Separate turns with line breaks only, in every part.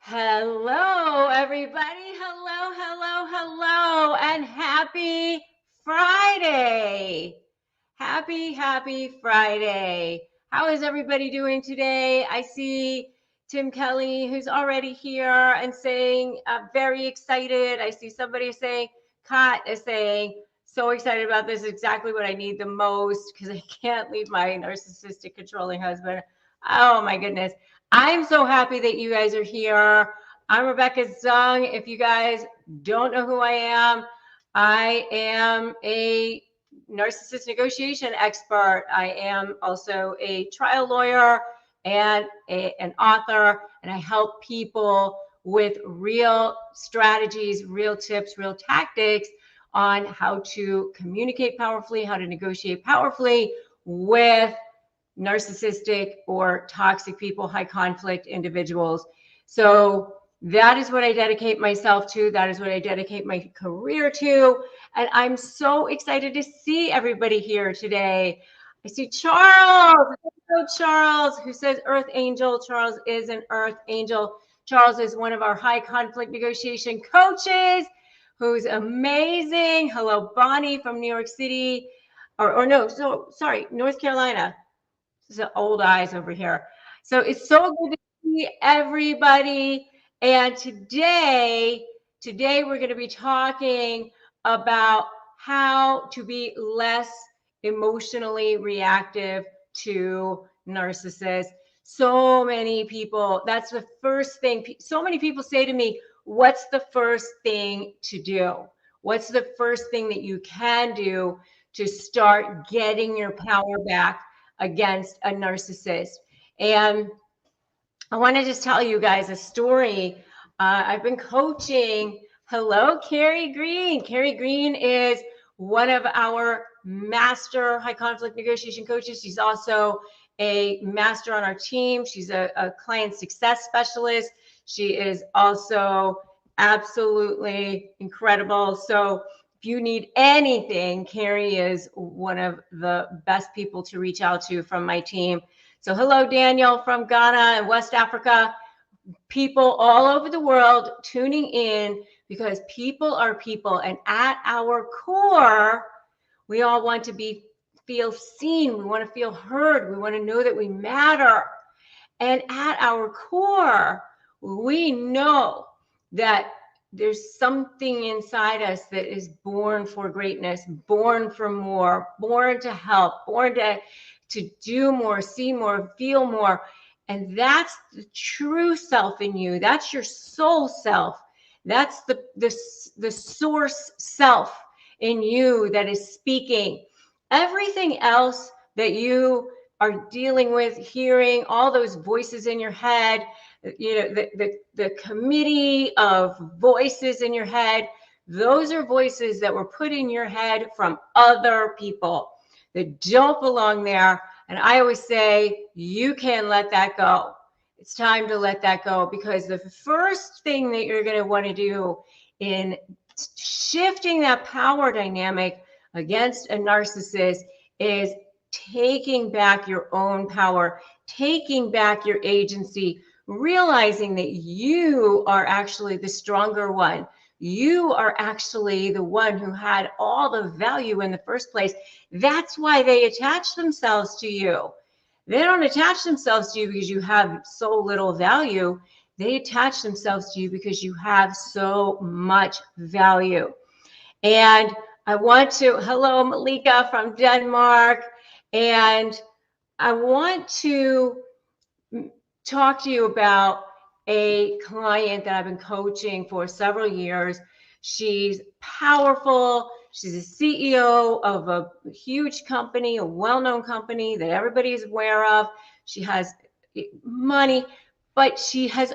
Hello, everybody. Hello, and happy Friday. Happy Friday. How is everybody doing today? I see Tim Kelly, who's already here and saying, very excited. I see somebody saying, Kat is saying, so excited about this, exactly what I need the most because I can't leave my narcissistic controlling husband. Oh my goodness. I'm so happy that you guys are here. I'm Rebecca Zung. If you guys don't know who I am a narcissist negotiation expert. I am also a trial lawyer and an author, and I help people with real strategies, real tips, real tactics on how to communicate powerfully, how to negotiate powerfully with narcissistic or toxic people, high conflict individuals. So that is what I dedicate myself to. That is what I dedicate my career to. And I'm so excited to see everybody here today. I see Charles. Hello, Charles, who says Earth Angel. Charles is an Earth Angel. Charles is one of our high conflict negotiation coaches who's amazing. Hello, Bonnie from New York City. Or no, so sorry, North Carolina. The old eyes over here. So it's so good to see everybody. And today we're going to be talking about how to be less emotionally reactive to narcissists. So many people, that's the first thing. So many people say to me, what's the first thing to do? What's the first thing that you can do to start getting your power back against a narcissist? And I want to just tell you guys a story. I've been coaching. Hello, Carrie Green. Carrie Green is one of our master high conflict negotiation coaches. She's also a master on our team. She's a client success specialist. She is also absolutely incredible. So if you need anything, Carrie is one of the best people to reach out to from my team. So hello, Daniel from Ghana and West Africa. People all over the world tuning in because people are people. And at our core, we all want to feel seen. We want to feel heard. We want to know that we matter. And at our core, we know that there's something inside us that is born for greatness, born for more, born to help, born to do more, see more, feel more. And that's the true self in you. That's your soul self. That's the source self in you that is speaking. Everything else that you are dealing with, hearing, all those voices in your head, the committee of voices in your head, those are voices that were put in your head from other people that don't belong there. And I always say, you can let that go. It's time to let that go, because the first thing that you're going to want to do in shifting that power dynamic against a narcissist is taking back your own power, taking back your agency, realizing that you are actually the stronger one. You are actually the one who had all the value in the first place. That's why they attach themselves to you. They don't attach themselves to you because you have so little value. They attach themselves to you because you have so much value. And I want to, hello, Malika from Denmark. And I want to talk to you about a client that I've been coaching for several years. She's powerful. She's a CEO of a huge company, a well-known company that everybody is aware of. She has money, but she has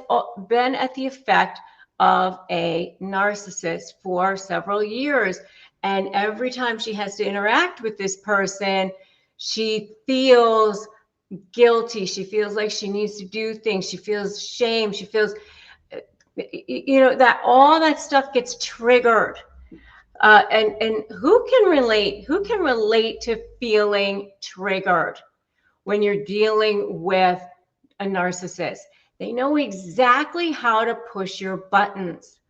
been at the effect of a narcissist for several years. And every time she has to interact with this person, she feels guilty. She feels like she needs to do things. She feels shame. She feels, that all that stuff gets triggered. And who can relate? Who can relate to feeling triggered when you're dealing with a narcissist? They know exactly how to push your buttons.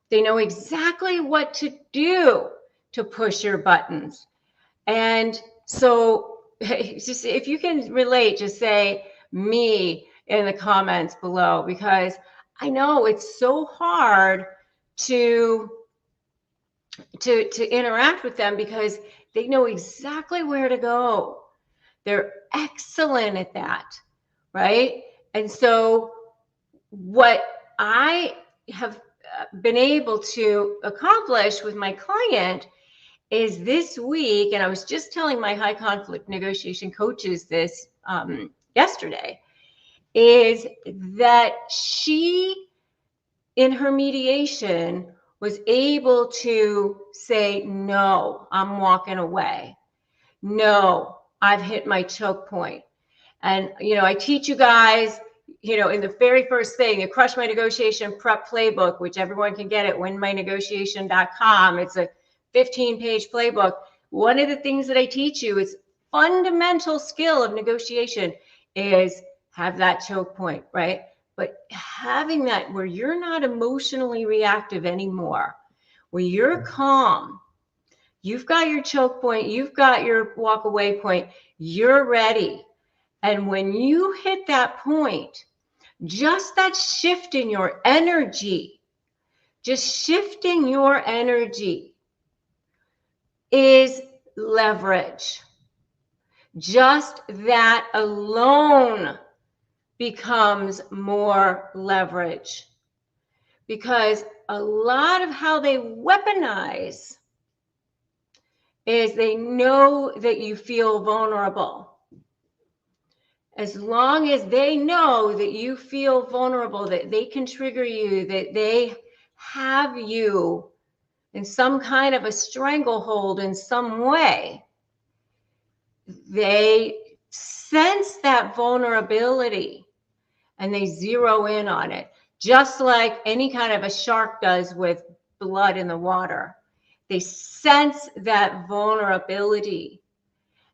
They know exactly what to do to push your buttons. And so just if you can relate, just say me in the comments below, because I know it's so hard to interact with them because they know exactly where to go. They're excellent at that, right? And so what I have been able to accomplish with my client is this week, and I was just telling my high conflict negotiation coaches this yesterday, is that she, in her mediation, was able to say, no, I'm walking away. No, I've hit my choke point. And, I teach you guys, in the very first thing, the Crush My Negotiation Prep Playbook, which everyone can get at winmynegotiation.com. It's a 15-page playbook. One of the things that I teach you is fundamental skill of negotiation is have that choke point, right? But having that where you're not emotionally reactive anymore, where you're calm, you've got your choke point, you've got your walk away point, you're ready. And when you hit that point, just that shift in your energy, just shifting your energy is leverage. Just that alone becomes more leverage, because a lot of how they weaponize is they know that you feel vulnerable. As long as they know that you feel vulnerable, that they can trigger you, that they have you in some kind of a stranglehold in some way, they sense that vulnerability and they zero in on it, just like any kind of a shark does with blood in the water. They sense that vulnerability.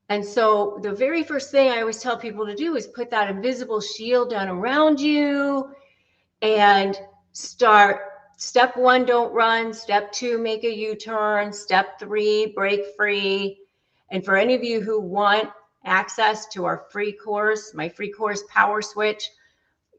And so the very first thing I always tell people to do is put that invisible shield down around you and start. Step 1, don't run. Step 2, make a U-turn. Step 3, break free. And for any of you who want access to our free course, my free course Power Switch,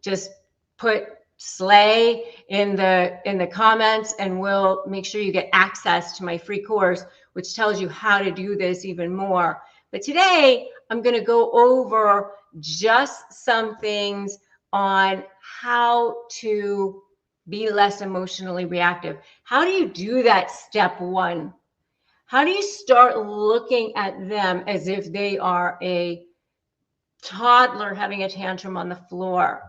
just put slay in the comments and we'll make sure you get access to my free course, which tells you how to do this even more. But today I'm going to go over just some things on how to be less emotionally reactive. How do you do that? Step 1. How do you start looking at them as if they are a toddler having a tantrum on the floor?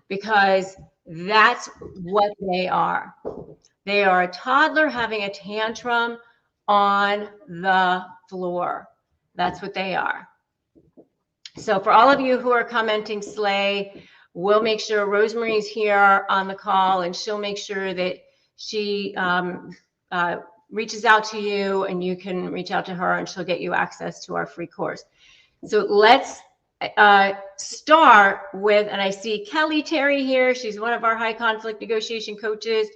Because that's what they are. They are a toddler having a tantrum on the floor. That's what they are. So for all of you who are commenting slay, we'll make sure Rosemary's here on the call and she'll make sure that she reaches out to you and you can reach out to her and she'll get you access to our free course. So let's start with, and I see Kelly Terry here. She's one of our high conflict negotiation coaches.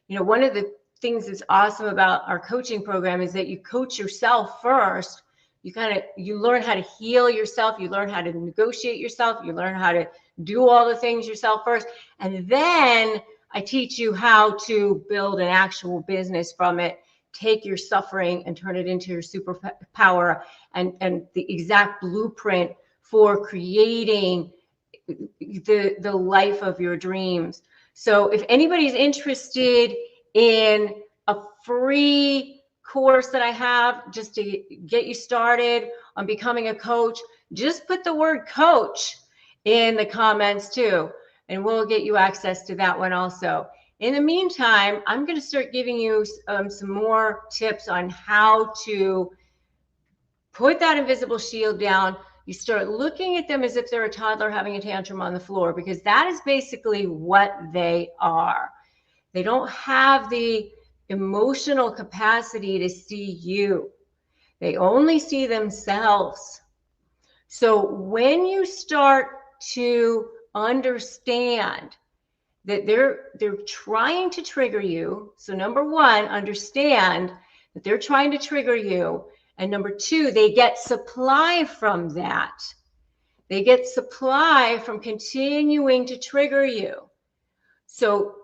One of the things that's awesome about our coaching program is that you coach yourself first. You learn how to heal yourself. You learn how to negotiate yourself. You learn how to do all the things yourself first. And then I teach you how to build an actual business from it. Take your suffering and turn it into your superpower and the exact blueprint for creating the life of your dreams. So if anybody's interested in a free course that I have just to get you started on becoming a coach, just put the word coach in the comments too, and we'll get you access to that one also. In the meantime, I'm going to start giving you some more tips on how to put that invisible shield down. You start looking at them as if they're a toddler having a tantrum on the floor, because that is basically what they are. They don't have the emotional capacity to see you. They only see themselves. So when you start to understand that they're trying to trigger you. So number one, understand that they're trying to trigger you. And number two, they get supply from that. They get supply from continuing to trigger you. So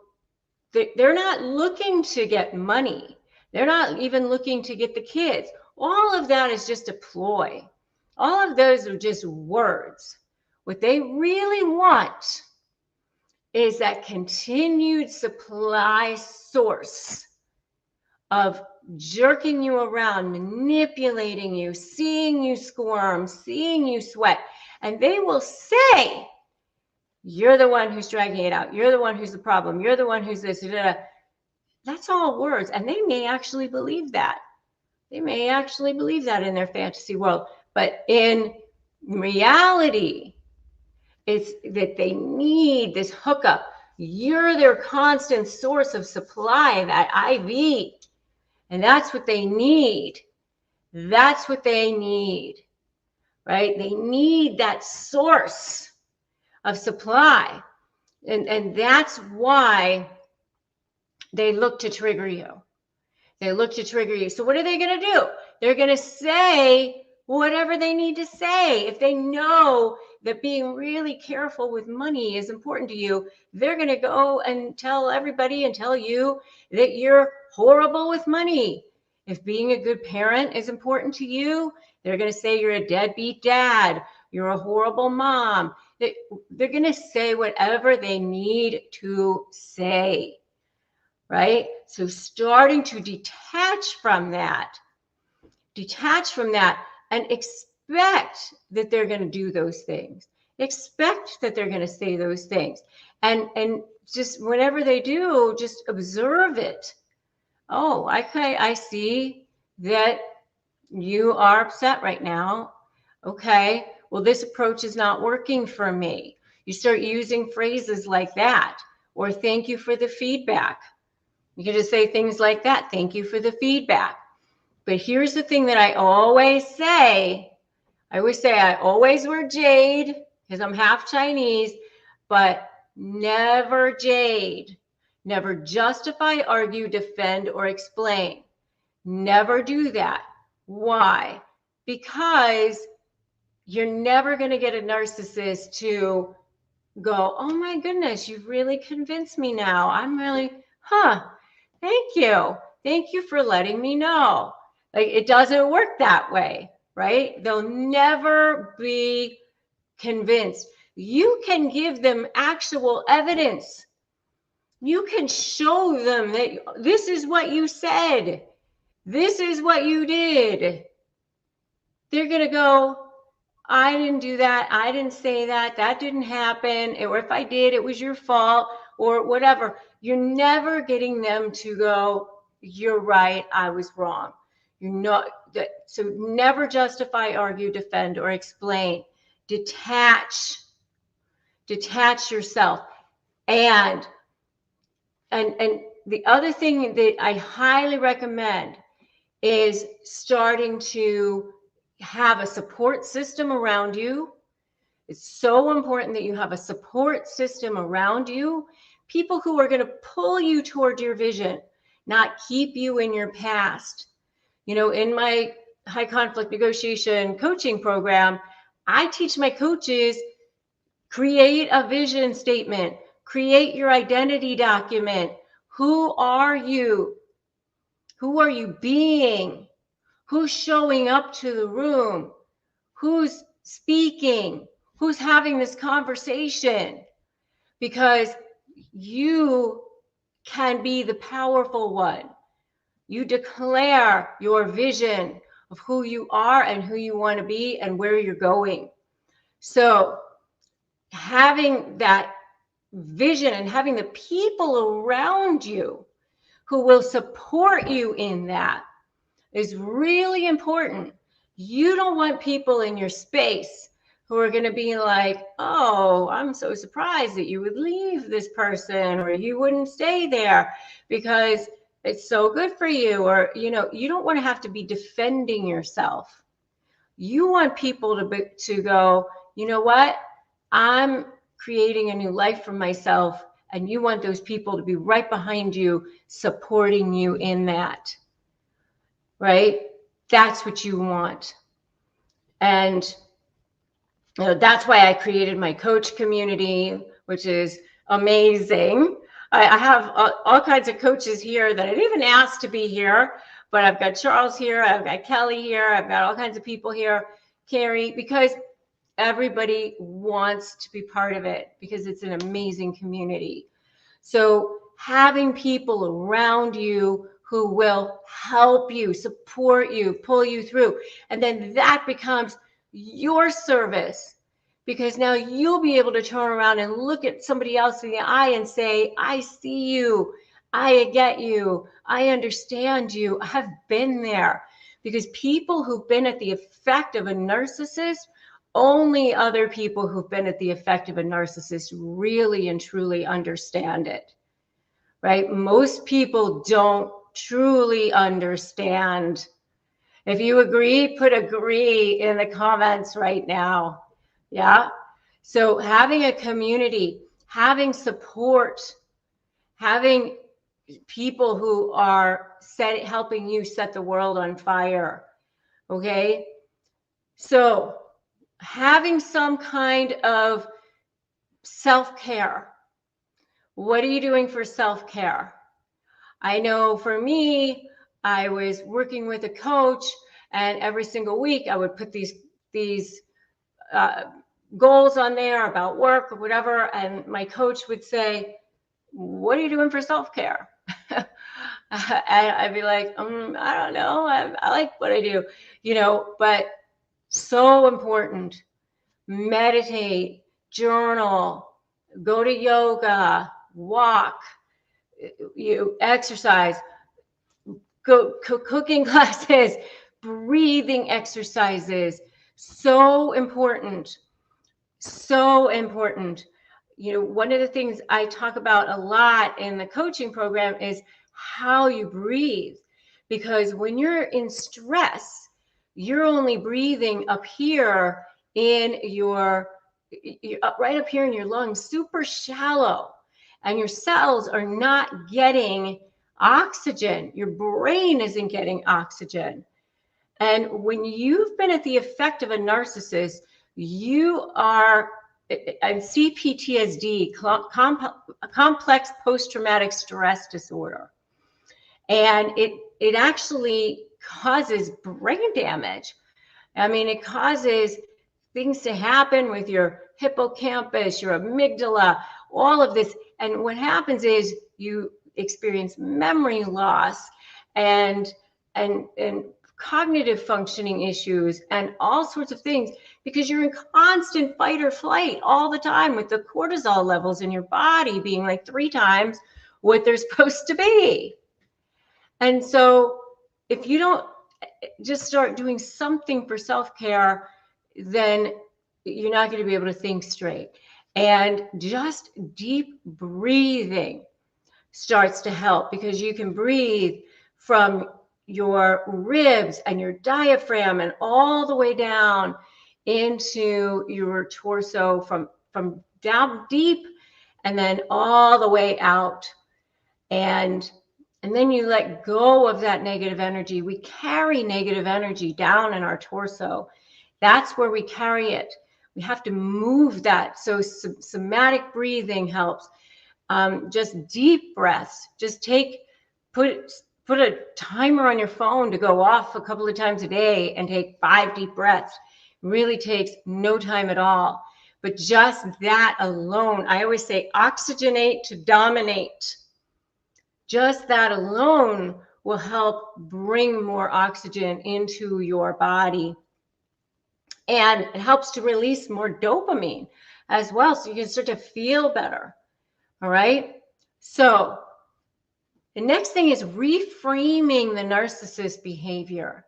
they're not looking to get money. They're not even looking to get the kids. All of that is just a ploy. All of those are just words. What they really want is that continued supply source of jerking you around, manipulating you, seeing you squirm, seeing you sweat. And they will say, you're the one who's dragging it out. You're the one who's the problem. You're the one who's this. That's all words. And they may actually believe that. They may actually believe that in their fantasy world. But in reality, it's that they need this hookup. You're their constant source of supply, that IV. And that's what they need. That's what they need, right? They need that source of supply. And that's why they look to trigger you. They look to trigger you. So what are they going to do? They're going to say whatever they need to say. If they know that being really careful with money is important to you, they're going to go and tell everybody and tell you that you're horrible with money. If being a good parent is important to you, they're going to say you're a deadbeat dad. You're a horrible mom. They're going to say whatever they need to say, right? So starting to detach from that and expect that they're going to do those things. Expect that they're going to say those things. And just whenever they do, just observe it. Oh, I see that you are upset right now. Okay, well, this approach is not working for me. You start using phrases like that, or thank you for the feedback. You can just say things like that. Thank you for the feedback. But here's the thing that I always say. I always wear jade because I'm half Chinese, but never jade. Never justify, argue, defend, or explain. Never do that. Why? Because you're never going to get a narcissist to go, oh my goodness, you've really convinced me now. I'm really, thank you. Thank you for letting me know. Like, it doesn't work that way, right? They'll never be convinced. You can give them actual evidence. You can show them that this is what you said. This is what you did. They're going to go, I didn't do that. I didn't say that. That didn't happen. Or if I did, it was your fault or whatever. You're never getting them to go, you're right. I was wrong. You're not. So never justify, argue, defend, or explain. Detach yourself. And the other thing that I highly recommend is starting to have a support system around you. It's so important that you have a support system around you. People who are going to pull you toward your vision, not keep you in your past. You know, in my high conflict negotiation coaching program, I teach my coaches, create a vision statement, create your identity document. Who are you? Who are you being? Who's showing up to the room? Who's speaking? Who's having this conversation? Because you can be the powerful one. You declare your vision of who you are and who you want to be and where you're going. So having that vision and having the people around you who will support you in that is really important. You don't want people in your space who are going to be like, oh, I'm so surprised that you would leave this person or you wouldn't stay there because it's so good for you. Or, you know, you don't want to have to be defending yourself. You want people to go, you know what? I'm creating a new life for myself, and you want those people to be right behind you, supporting you in that, right? That's what you want. And that's why I created my coach community, which is amazing. I have all kinds of coaches here that I didn't even ask to be here, but I've got Charles here, I've got Kelly here, I've got all kinds of people here, Carrie, because everybody wants to be part of it, because it's an amazing community. So having people around you who will help you, support you, pull you through, and then that becomes your service, because now you'll be able to turn around and look at somebody else in the eye and say, I see you, I get you, I understand you, I've been there. Because people who've been at the effect of a narcissist, only other people who've been at the effect of a narcissist really and truly understand it, right? Most people don't truly understand. If you agree, put agree in the comments right now. Yeah. So having a community, having support, having people who are helping you set the world on fire. Okay. So having some kind of self-care. What are you doing for self-care? I know for me, I was working with a coach, and every single week I would put these goals on there about work or whatever, and my coach would say, what are you doing for self-care? And I'd be like, I don't know, I like what I do, but so important. Meditate, journal, go to yoga, walk, you exercise, go cooking classes, breathing exercises. So important. So important. One of the things I talk about a lot in the coaching program is how you breathe. Because when you're in stress, you're only breathing up here in right up here in your lungs, super shallow. And your cells are not getting oxygen. Your brain isn't getting oxygen. And when you've been at the effect of a narcissist, you are, and CPTSD, complex post-traumatic stress disorder. And it actually causes brain damage. I mean, it causes things to happen with your hippocampus, your amygdala, all of this. And what happens is you experience memory loss and cognitive functioning issues and all sorts of things, because you're in constant fight or flight all the time, with the cortisol levels in your body being like 3 times what they're supposed to be. And so if you don't just start doing something for self-care, then you're not going to be able to think straight. And just deep breathing starts to help, because you can breathe from your ribs and your diaphragm and all the way down into your torso, from down deep and then all the way out. And then you let go of that negative energy. We carry negative energy down in our torso. That's where we carry it. We have to move that. So somatic breathing helps. Just deep breaths. Just put a timer on your phone to go off a couple of times a day and take 5 deep breaths. It really takes no time at all. But just that alone, I always say oxygenate to dominate. Just that alone will help bring more oxygen into your body. And it helps to release more dopamine as well, so you can start to feel better. All right? So the next thing is reframing the narcissist behavior.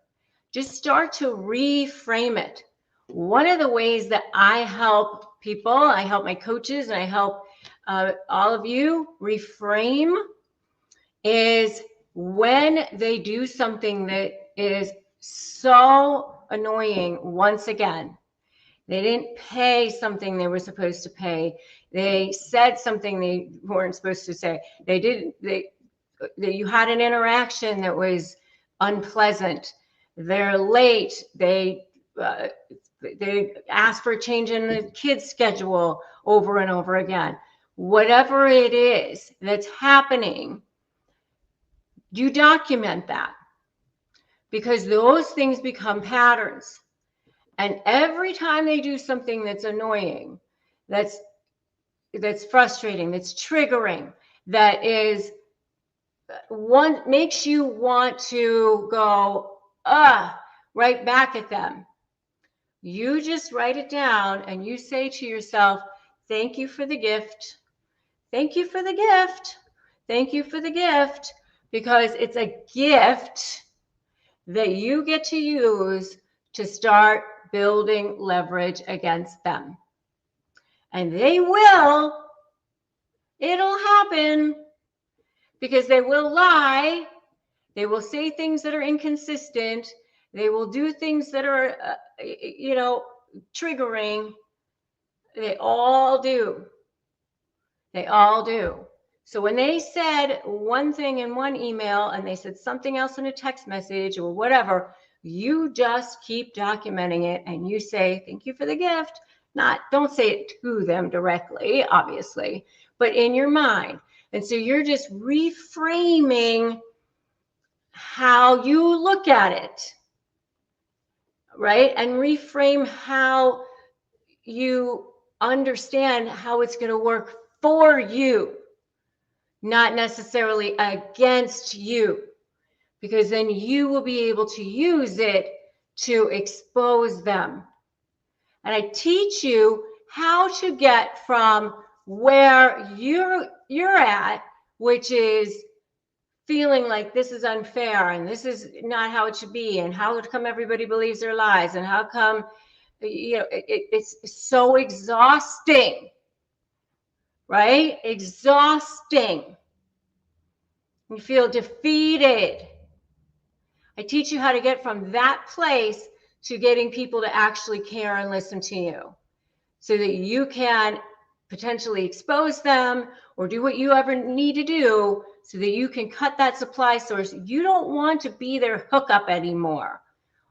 Just start to reframe it. One of the ways that I help people, I help my coaches, and I help all of you reframe, is when they do something that is so annoying. Once again, they didn't pay something they were supposed to pay. They said something they weren't supposed to say. You had an interaction that was unpleasant. They're late. They ask for a change in the kids' schedule over and over again. Whatever it is that's happening, you document that, because those things become patterns. And every time they do something that's annoying, that's frustrating, that's triggering, that is one makes you want to go right back at them, you just write it down and you say to yourself, thank you for the gift. Thank you for the gift. Thank you for the gift, because it's a gift that you get to use to start building leverage against them. And they will. It'll happen, because they will lie. They will say things that are inconsistent. They will do things that are, triggering. They all do. They all do. So when they said one thing in one email and they said something else in a text message or whatever, you just keep documenting it and you say, thank you for the gift. Don't say it to them directly, obviously, but in your mind. And so you're just reframing how you look at it, right? And reframe how you understand how it's going to work for you, not necessarily against you, because then you will be able to use it to expose them. And I teach you how to get from where you're at, which is feeling like this is unfair and this is not how it should be, and how come everybody believes their lies, and how come it's so exhausting, right? Exhausting. You feel defeated. I teach you how to get from that place to getting people to actually care and listen to you, so that you can potentially expose them or do what you ever need to do so that you can cut that supply source. You don't want to be their hookup anymore.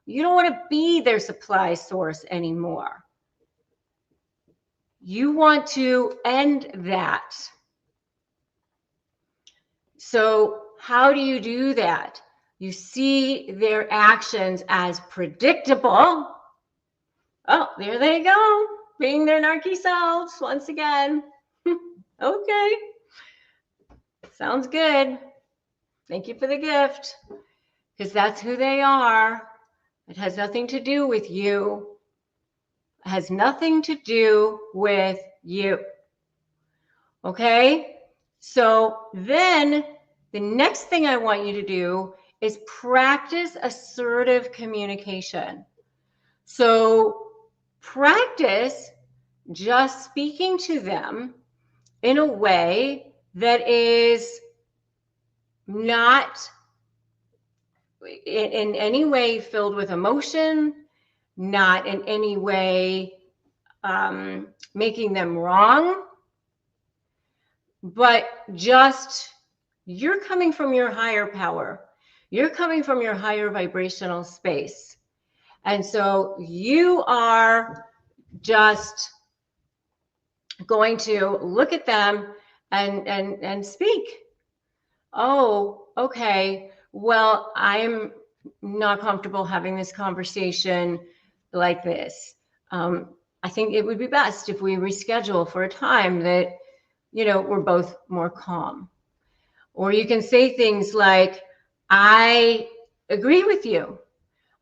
You don't want to be their supply source anymore. You want to end that. So how do you do that? You see their actions as predictable. Oh, there they go, being their narky selves once again. Okay, sounds good. Thank you for the gift, because that's who they are. It has nothing to do with you. It has nothing to do with you. Okay, so then the next thing I want you to do is practice assertive communication. So practice just speaking to them in a way that is not in any way filled with emotion, not in any way making them wrong, but just you're coming from your higher power. You're coming from your higher vibrational space. And so you are just going to look at them and speak. Oh, okay. Well, I'm not comfortable having this conversation like this. I think it would be best if we reschedule for a time that, we're both more calm. Or you can say things like, I agree with you.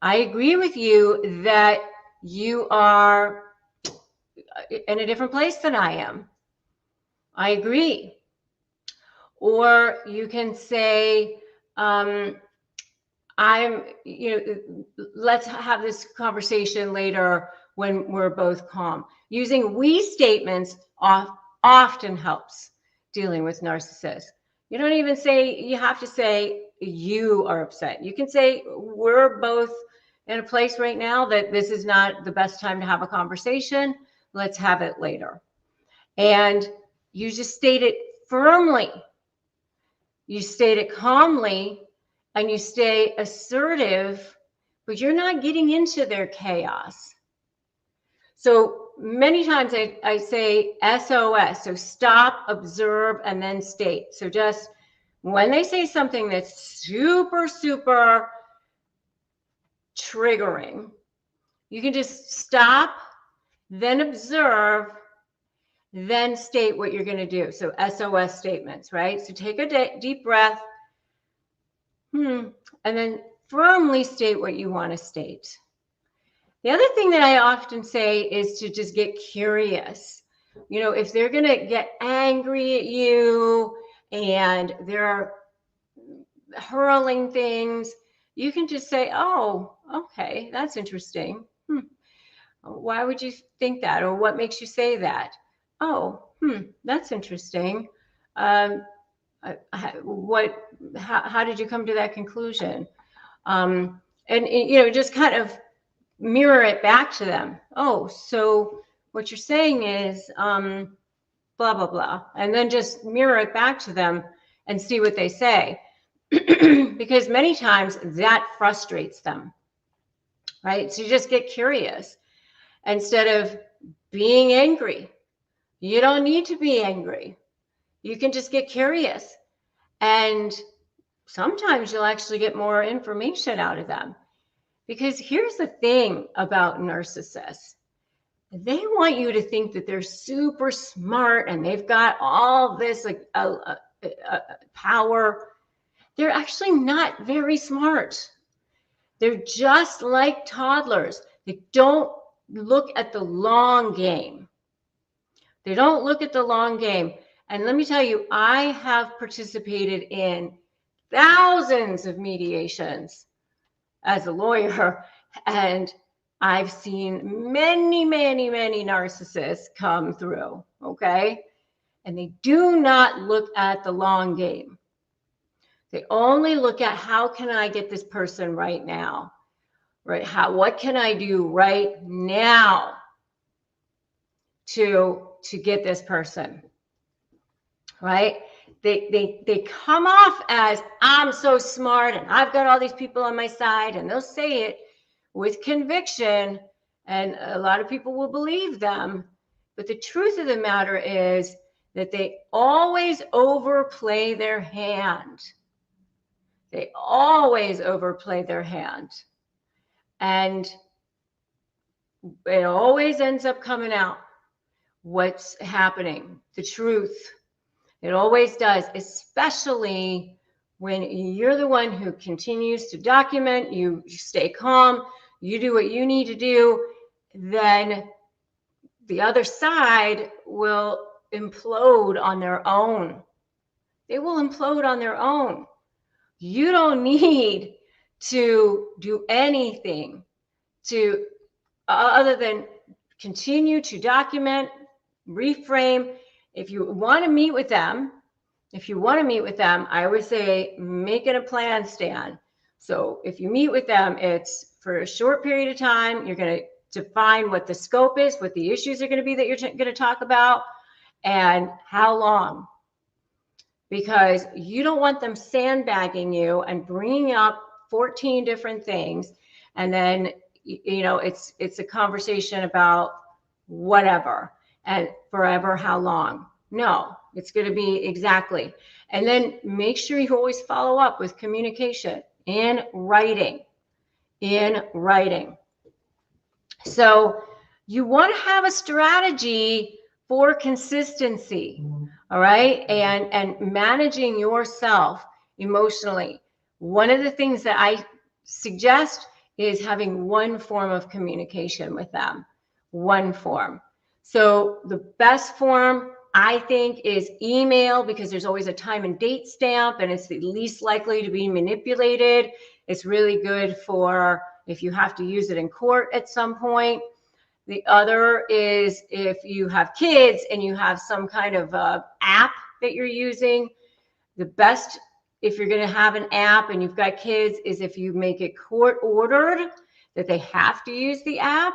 I agree with you that you are in a different place than I am. I agree. Or you can say, let's have this conversation later when we're both calm. Using we statements often helps dealing with narcissists. You don't even say, you have to say you are upset. You can say, we're both in a place right now that this is not the best time to have a conversation. Let's have it later. And you just state it firmly. You state it calmly, and you stay assertive, but you're not getting into their chaos. So many times I say SOS, so stop, observe, and then state. So just when they say something that's super, super triggering, you can just stop, then observe, then state what you're going to do. So SOS statements, right? So take a deep breath, and then firmly state what you want to state. The other thing that I often say is to just get curious. You know, if they're going to get angry at you and they're hurling things, you can just say, oh, okay, that's interesting. Why would you think that? Or what makes you say that? Oh, that's interesting. How did you come to that conclusion? And you know, just kind of mirror it back to them. Oh, so what you're saying is blah, blah, blah. And then just mirror it back to them and see what they say. Because many times that frustrates them, right? So you just get curious instead of being angry. You don't need to be angry. You can just get curious. And sometimes you'll actually get more information out of them. Because here's the thing about narcissists. They want you to think that they're super smart and they've got all this power. They're actually not very smart. They're just like toddlers. They don't look at the long game. They don't look at the long game. And let me tell you, I have participated in thousands of mediations as a lawyer, and I've seen many, many, many narcissists come through, okay? And they do not look at the long game. They only look at how can I get this person right now, right? What can I do right now to get this person, right? They come off as I'm so smart and I've got all these people on my side, and they'll say it with conviction, and a lot of people will believe them. But the truth of the matter is that they always overplay their hand. They always overplay their hand. And it always ends up coming out what's happening, the truth. It always does, especially when you're the one who continues to document, you stay calm, you do what you need to do, then the other side will implode on their own. They will implode on their own. You don't need to do anything to other than continue to document, reframe. If you want to meet with them, I always say make it a plan, Stan. So if you meet with them, it's for a short period of time. You're going to define what the scope is, what the issues are going to be that you're going to talk about, and how long. Because you don't want them sandbagging you and bringing up 14 different things, and then you know it's a conversation about whatever and forever, how long. No, it's going to be exactly. And then make sure you always follow up with communication in writing. So you want to have a strategy for consistency, all right? And managing yourself emotionally. One of the things that I suggest is having one form of communication with them, one form. So the best form, I think, is email, because there's always a time and date stamp and it's the least likely to be manipulated. It's really good for if you have to use it in court at some point. The other is if you have kids and you have some kind of app that you're using. The best, if you're going to have an app and you've got kids, is if you make it court ordered that they have to use the app,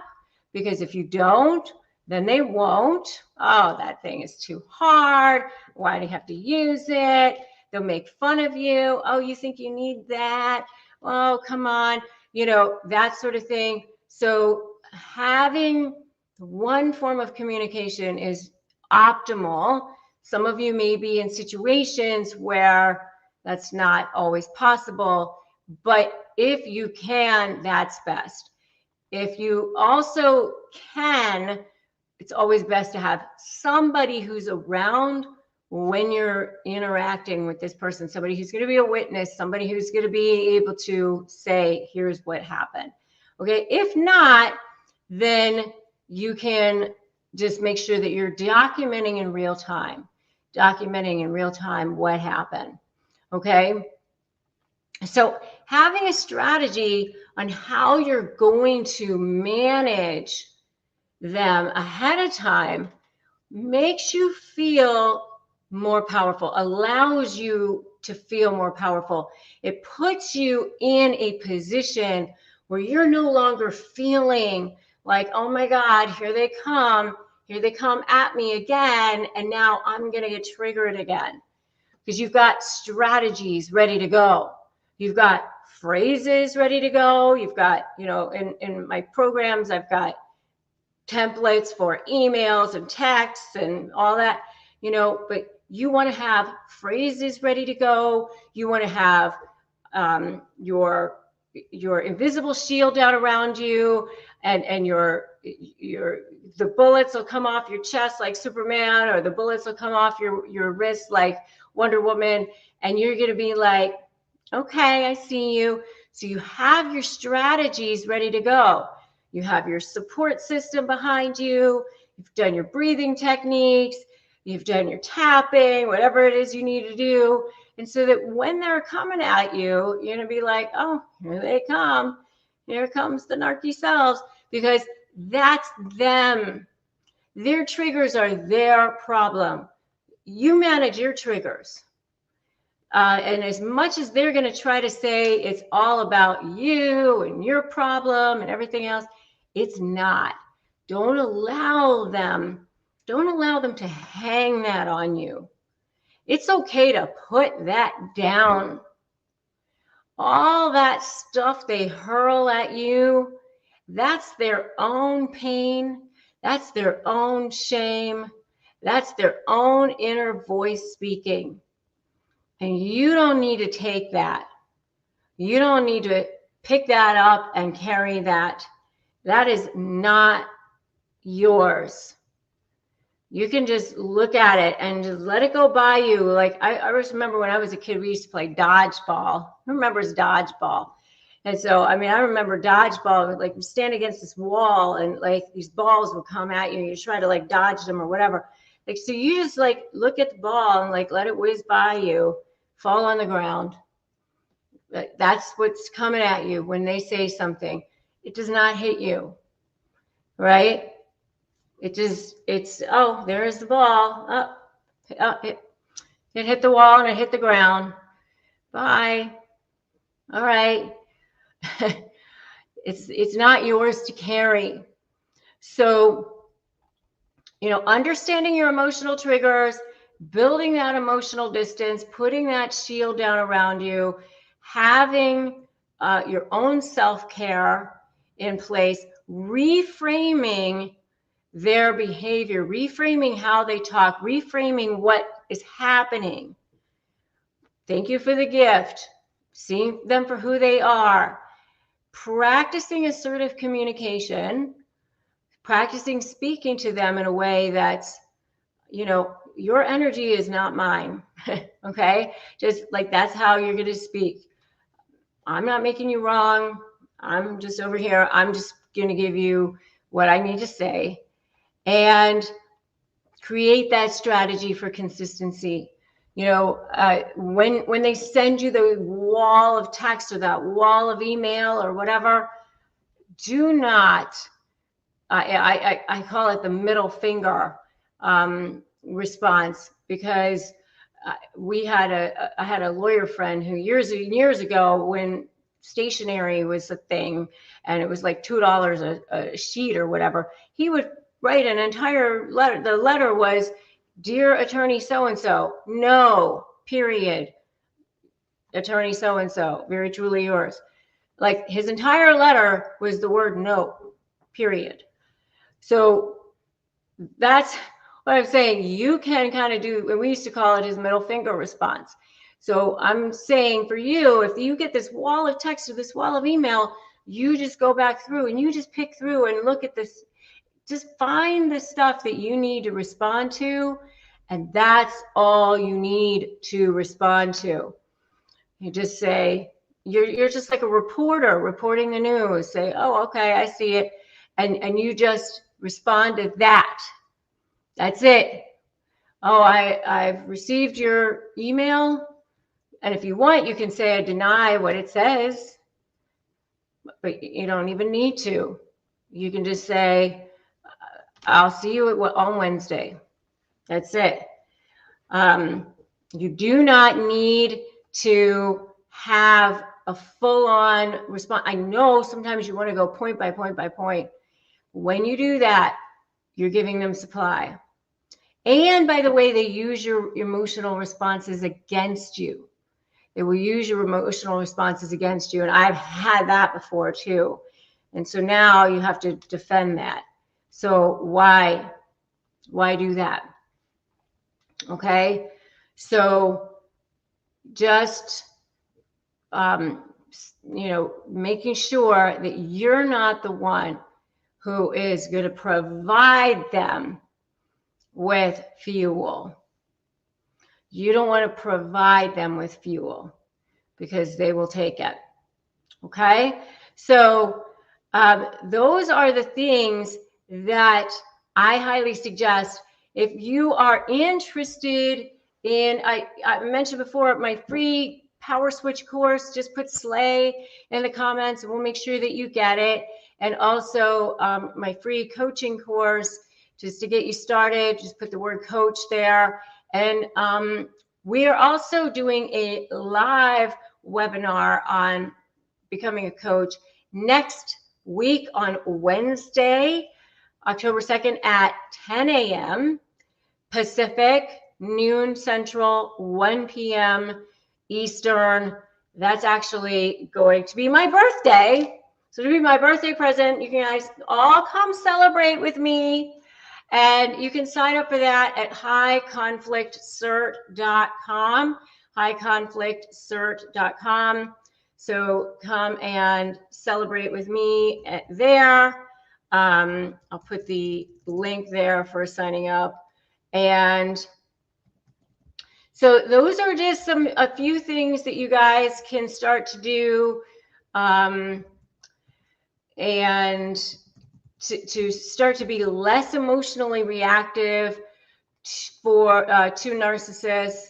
because if you don't, then they won't. Oh, that thing is too hard. Why do you have to use it? They'll make fun of you. Oh, you think you need that? Oh, come on. You know, that sort of thing. So having one form of communication is optimal. Some of you may be in situations where that's not always possible, but if you can, that's best. If you also can, it's always best to have somebody who's around when you're interacting with this person, somebody who's going to be a witness, somebody who's going to be able to say, here's what happened. Okay, if not, then you can just make sure that you're documenting in real time what happened. Okay, so having a strategy on how you're going to manage them ahead of time makes you feel more powerful, allows you to feel more powerful. It puts you in a position where you're no longer feeling like, oh my God, here they come at me again, and now I'm going to get triggered again. Because you've got strategies ready to go. You've got phrases ready to go. You've got, you know, in my programs, I've got templates for emails and texts and all that, you know, but you want to have phrases ready to go. You want to have your invisible shield down around you, and the bullets will come off your chest like Superman, or the bullets will come off your wrist like Wonder Woman, and you're going to be like, okay, I see you. So you have your strategies ready to go. You have your support system behind you. You've done your breathing techniques. You've done your tapping, whatever it is you need to do. And so that when they're coming at you, you're going to be like, oh, here they come. Here comes the narky selves, because that's them. Their triggers are their problem. You manage your triggers. And as much as they're going to try to say it's all about you and your problem and everything else, it's not. Don't allow them to hang that on you. It's okay to put that down. All that stuff they hurl at you, that's their own pain. That's their own shame. That's their own inner voice speaking. And you don't need to take that. You don't need to pick that up and carry that. That is not yours. You can just look at it and just let it go by you. Like I always remember when I was a kid, we used to play dodgeball. Who remembers dodgeball? And so, I mean, I remember dodgeball, like you stand against this wall and like these balls would come at you. You try to like dodge them or whatever. Like, so you just like look at the ball and like let it whiz by you, fall on the ground. That's what's coming at you when they say something. It does not hit you, right? It's, oh, there's the ball. It hit the wall and it hit the ground. Bye. All right. It's not yours to carry. So, you know, understanding your emotional triggers, building that emotional distance, putting that shield down around you, having your own self-care in place, reframing their behavior, reframing how they talk, reframing what is happening. Thank you for the gift. Seeing them for who they are. Practicing assertive communication, practicing speaking to them in a way that's, you know, your energy is not mine. Okay? Just like that's how you're going to speak. I'm not making you wrong. I'm just over here. I'm just going to give you what I need to say. And create that strategy for consistency. You know, when they send you the wall of text or that wall of email or whatever, do not, I call it the middle finger response, because I had a lawyer friend who years and years ago, when stationery was a thing and it was like $2 a sheet or whatever, he would write an entire letter. The letter was, "Dear Attorney so-and-so, no, period. Attorney so-and-so, very truly yours." Like his entire letter was the word no, period. So that's what I'm saying. You can kind of do, and we used to call it his middle finger response. So I'm saying for you, if you get this wall of text or this wall of email, you just go back through and you just pick through and look at this. Just find the stuff that you need to respond to, and that's all you need to respond to. You just say, you're just like a reporter reporting the news. Say, "Oh, okay, I see it," and you just respond to that. That's it. "Oh, I've received your email," and if you want, you can say, "I deny what it says," but you don't even need to. You can just say, "I'll see you on Wednesday." That's it. You do not need to have a full-on response. I know sometimes you want to go point by point by point. When you do that, you're giving them supply. And by the way, they use your emotional responses against you. They will use your emotional responses against you. And I've had that before too. And so now you have to defend that. So why do that? Okay. So just, making sure that you're not the one who is going to provide them with fuel. You don't want to provide them with fuel because they will take it. Okay. So those are the things that I highly suggest. If you are interested in, I mentioned before, my free power switch course, just put Slay in the comments and we'll make sure that you get it. And also my free coaching course, just to get you started, just put the word coach there. And we are also doing a live webinar on becoming a coach next week on Wednesday, October 2nd at 10 a.m. Pacific, noon Central, 1 p.m. Eastern. That's actually going to be my birthday. So it'll be my birthday present. You guys all come celebrate with me. And you can sign up for that at highconflictcert.com, highconflictcert.com. So come and celebrate with me there. I'll put the link there for signing up. And so those are just a few things that you guys can start to do, and to start to be less emotionally reactive to narcissists,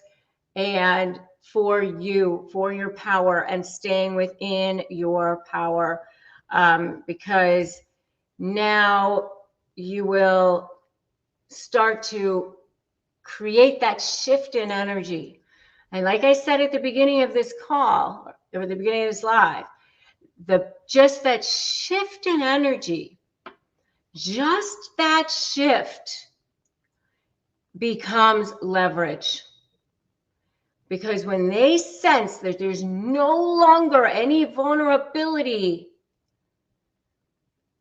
and for your power and staying within your power, because now you will start to create that shift in energy. And like I said at the beginning of this call, or the beginning of this live, just that shift in energy, just that shift becomes leverage. Because when they sense that there's no longer any vulnerability,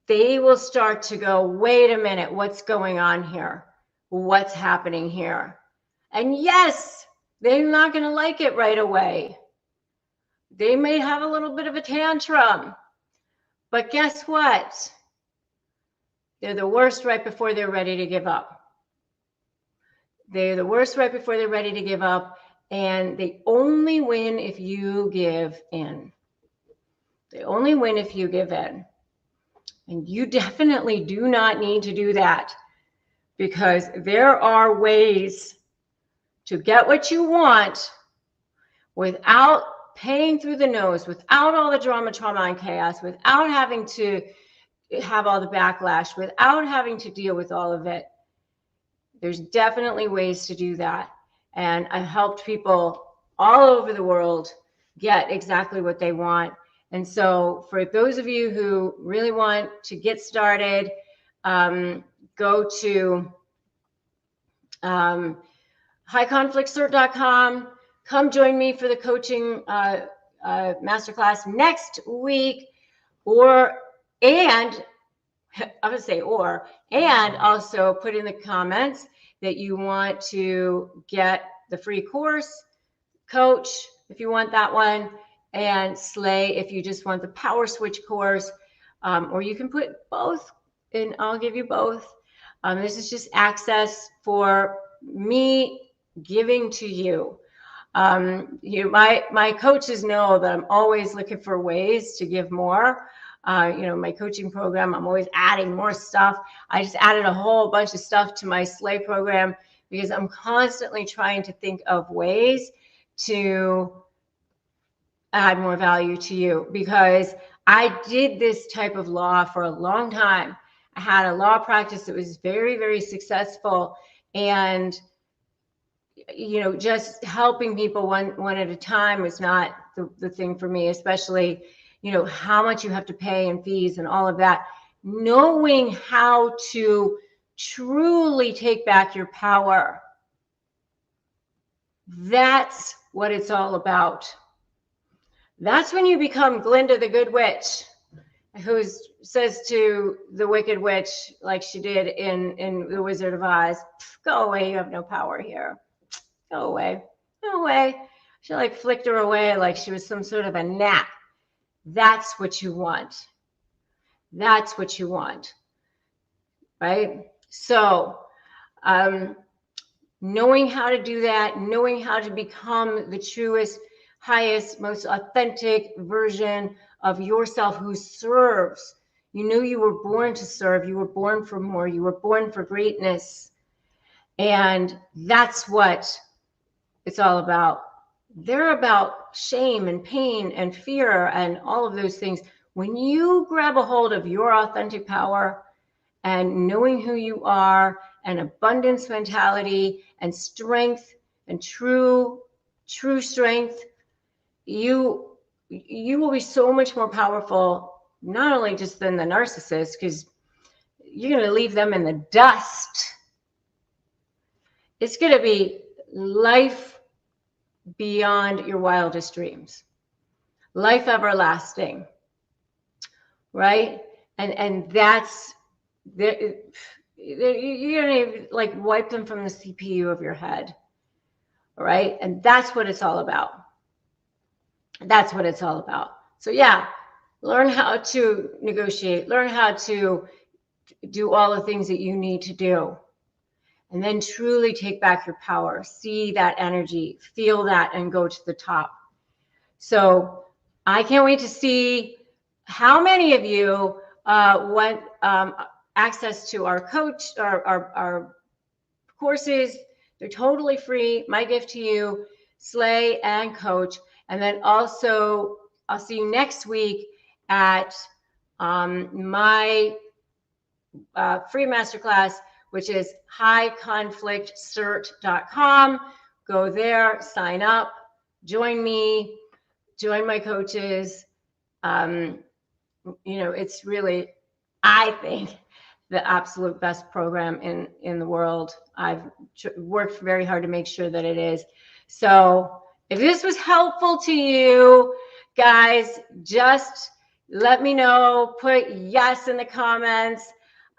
they will start to go, "Wait a minute, what's going on here? What's happening here?" And yes, they're not going to like it right away. They may have a little bit of a tantrum. But guess what? They're the worst right before they're ready to give up. They're the worst right before they're ready to give up. And they only win if you give in. They only win if you give in. And you definitely do not need to do that, because there are ways to get what you want without paying through the nose, without all the drama, trauma, and chaos, without having to have all the backlash, without having to deal with all of it. There's definitely ways to do that. And I've helped people all over the world get exactly what they want. And so for those of you who really want to get started, go to highconflictcert.com. Come join me for the coaching masterclass next week, and also put in the comments that you want to get the free course, Coach, if you want that one, and Slay if you just want the Power Switch course, or you can put both, and I'll give you both. This is just access for me giving to you. My coaches know that I'm always looking for ways to give more. My coaching program, I'm always adding more stuff. I just added a whole bunch of stuff to my Slay program because I'm constantly trying to think of ways to add more value to you, because I did this type of law for a long time. I had a law practice that was very, very successful, and just helping people one at a time was not the thing for me, especially how much you have to pay in fees and all of that. Knowing how to truly take back your power, that's what it's all about. That's when you become Glinda the Good Witch, who says to the Wicked Witch, like she did in The Wizard of Oz, go away, you have no power here. Go away, go away. She flicked her away like she was some sort of a gnat. That's what you want. That's what you want, right? So, knowing how to do that, knowing how to become the truest, highest, most authentic version of yourself who serves. You knew you were born to serve. You were born for more. You were born for greatness. And that's what it's all about. They're about shame and pain and fear and all of those things. When you grab a hold of your authentic power and knowing who you are, and abundance mentality and strength and true strength, you will be so much more powerful, not only just than the narcissist, because you're going to leave them in the dust. It's going to be life beyond your wildest dreams, life everlasting, right? And that's you're going to wipe them from the CPU of your head, right? And that's what it's all about. That's what it's all about. So yeah, learn how to negotiate, learn how to do all the things that you need to do, and then truly take back your power. See that energy, feel that, and go to the top. So I can't wait to see how many of you want access to our our courses. They're totally free. My gift to you, Slay and Coach. And then also, I'll see you next week at my free masterclass, which is highconflictcert.com. Go there, sign up, join me, join my coaches. It's really, I think, the absolute best program in the world. I've worked very hard to make sure that it is. So if this was helpful to you guys, just let me know. Put yes in the comments.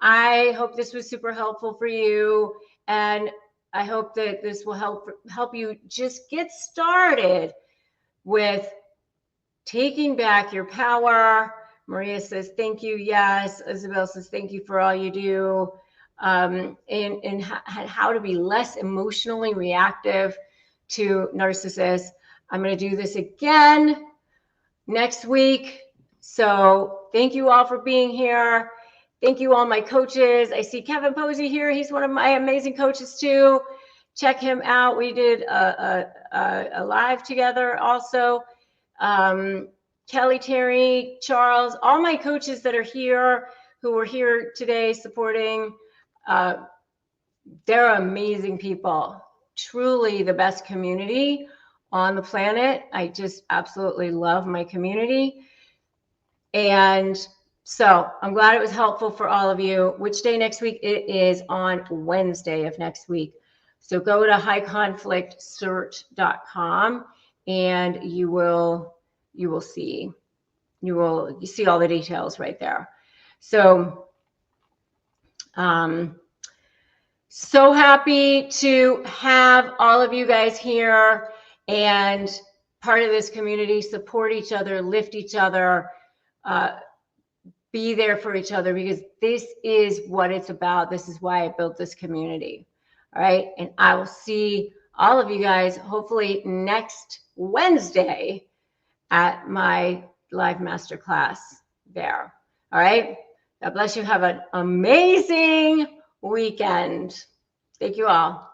I hope this was super helpful for you, and I hope that this will help you just get started with taking back your power. Maria says, thank you. Yes. Isabel says, thank you for all you do. And how to be less emotionally reactive to narcissists. I'm going to do this again next week. So thank you all for being here. Thank you all my coaches. I see Kevin Posey here. He's one of my amazing coaches too. Check him out. We did a live together also. Kelly, Terry, Charles, all my coaches that are here, who were here today supporting, they're amazing people. Truly the best community on the planet. I just absolutely love my community. And So I'm glad it was helpful for all of you. Which day next week? It is on Wednesday of next week. So go to highconflictsearch.com and you see all the details right there. So so happy to have all of you guys here and part of this community. Support each other, lift each other, be there for each other, because this is what it's about. This is why I built this community. All right. And I will see all of you guys hopefully next Wednesday at my live masterclass there. All right. God bless you. Have an amazing weekend. Thank you all.